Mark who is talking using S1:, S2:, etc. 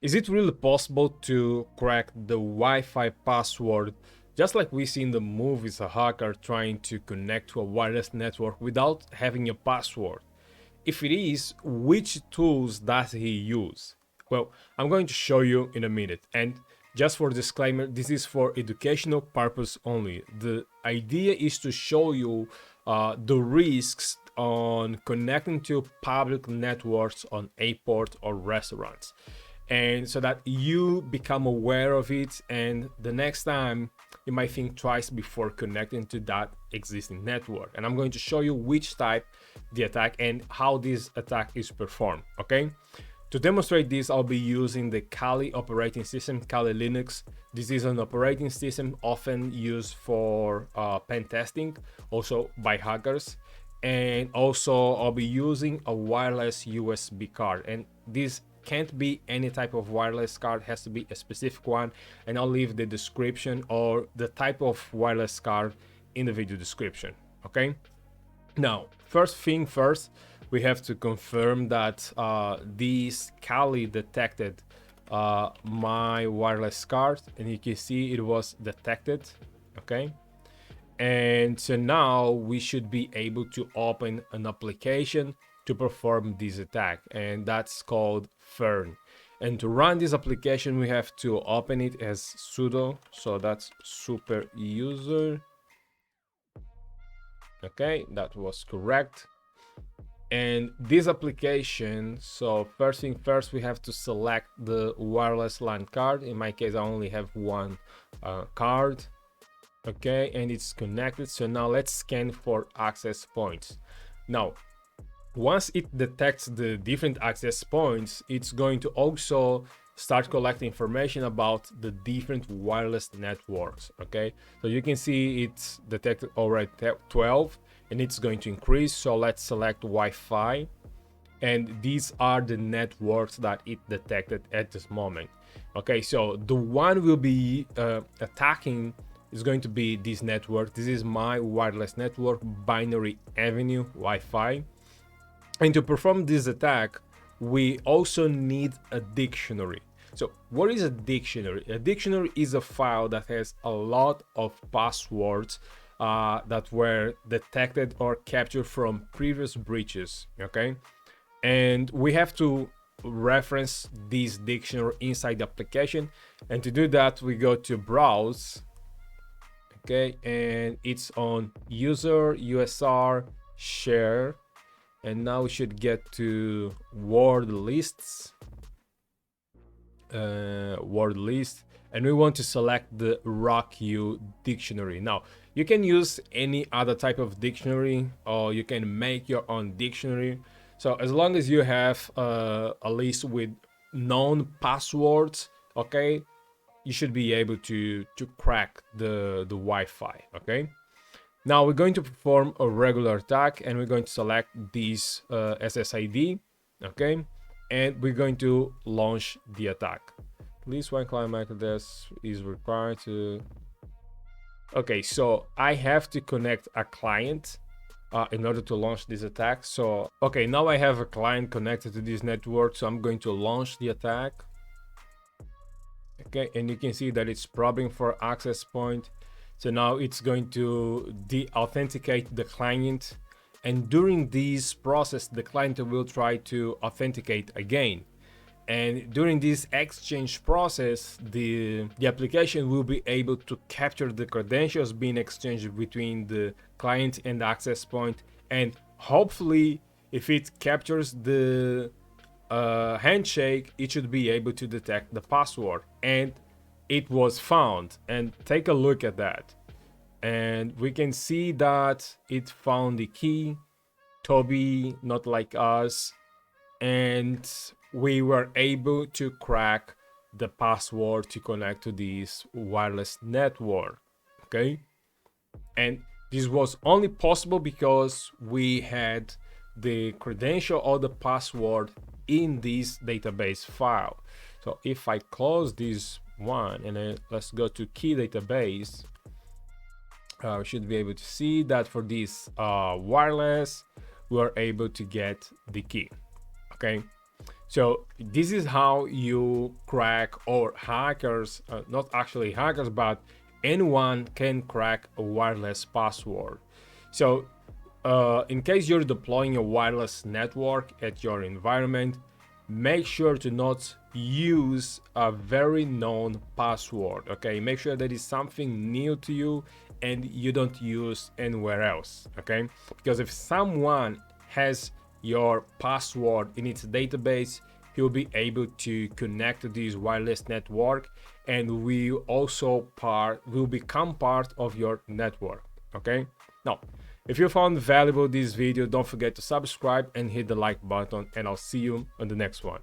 S1: Is it really possible to crack the Wi-Fi password just like we see in the movies, a hacker trying to connect to a wireless network without having a password? If it is, which tools does he use? Well, I'm going to show you in a minute. And just for disclaimer, this is for educational purpose only. The idea is to show you the risks on connecting to public networks on airports or restaurants, and so that you become aware of it, and the next time you might think twice before connecting to that existing network. And I'm going to show you which type the attack and how this attack is performed. Okay, to demonstrate this, I'll be using the Kali operating system, Kali Linux. This is an operating system often used for pen testing, also by hackers. And also I'll be using a wireless USB card, and this can't be any type of wireless card, has to be a specific one, and I'll leave the description or the type of wireless card in the video description. Okay, now first thing first, we have to confirm that this Kali detected my wireless card, and you can see it was detected. Okay, and so now we should be able to open an application to perform this attack, and that's called Fern. And to run this application, we have to open it as sudo, so that's super user. Okay, that was correct. And this application, so first thing first, we have to select the wireless LAN card. In my case, I only have one card. Okay, and it's connected. So now let's scan for access points. Now, once it detects the different access points, it's going to also start collecting information about the different wireless networks. Okay, so you can see it's detected already 12, and it's going to increase. So let's select Wi-Fi, and these are the networks that it detected at this moment. Okay, so the one we'll be attacking is going to be this network. This is my wireless network, Binary Avenue Wi-Fi. And to perform this attack, we also need a dictionary. So what is a dictionary? A dictionary is a file that has a lot of passwords that were detected or captured from previous breaches. Okay, and we have to reference this dictionary inside the application. And to do that, we go to browse. Okay, and it's on user USR share. And now we should get to word lists, word list, and we want to select the RockU dictionary. Now, you can use any other type of dictionary, or you can make your own dictionary. So as long as you have a list with known passwords, okay, you should be able to crack the Wi-Fi. Okay. Now we're going to perform a regular attack, and we're going to select this SSID, okay, and we're going to launch the attack. At least one client MAC address is required to. Okay, so I have to connect a client in order to launch this attack. So okay, now I have a client connected to this network, so I'm going to launch the attack. Okay, and you can see that it's probing for access point. So now it's going to de-authenticate the client, and during this process the client will try to authenticate again, and during this exchange process the application will be able to capture the credentials being exchanged between the client and the access point, and hopefully if it captures the handshake, it should be able to detect the password. And it was found, and take a look at that, and we can see that it found the key, Toby not like us, and we were able to crack the password to connect to this wireless network. Okay, and this was only possible because we had the credential or the password in this database file. So if I close this one, and then let's go to key database, we should be able to see that for this wireless we are able to get the key. Okay, So this is how you crack, or hackers, not actually hackers, but anyone can crack a wireless password. So in case you're deploying a wireless network at your environment, make sure to not use a very known password. Okay, make sure that is something new to you and you don't use anywhere else. Okay, because if someone has your password in its database, he'll be able to connect to this wireless network and will become part of your network. Okay, now if you found valuable this video, don't forget to subscribe and hit the like button, and I'll see you on the next one.